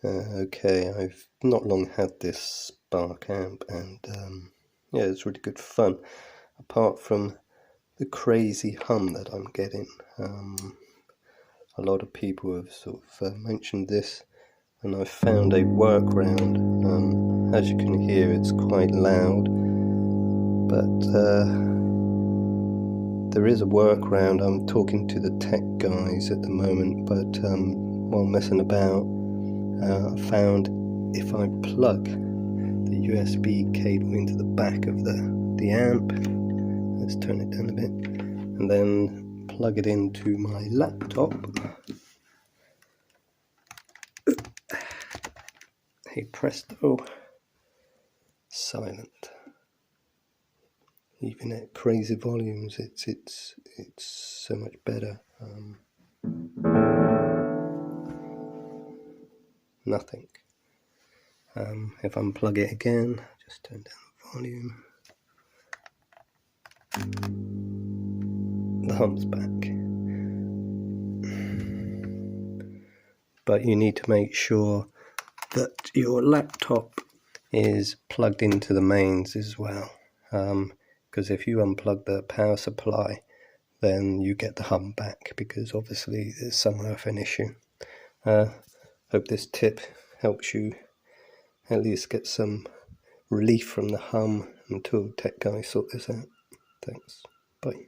Okay, I've not long had this Spark amp, and yeah, it's really good fun. Apart from the crazy hum that I'm getting, a lot of people have sort of mentioned this, and I've found a workaround. As you can hear, it's quite loud, but there is a workaround. I'm talking to the tech guys at the moment, but while messing about, I found if I plug the USB cable into the back of the amp, let's turn it down a bit, and then plug it into my laptop. Hey presto, silent. Even at crazy volumes, it's so much better. Nothing. If I unplug it again, just turn down the volume. The hum's back. But you need to make sure that your laptop is plugged into the mains as well, because if you unplug the power supply, then you get the hum back, because obviously there's some earth an issue. Hope this tip helps you at least get some relief from the hum until tech guys sort this out. Thanks. Bye.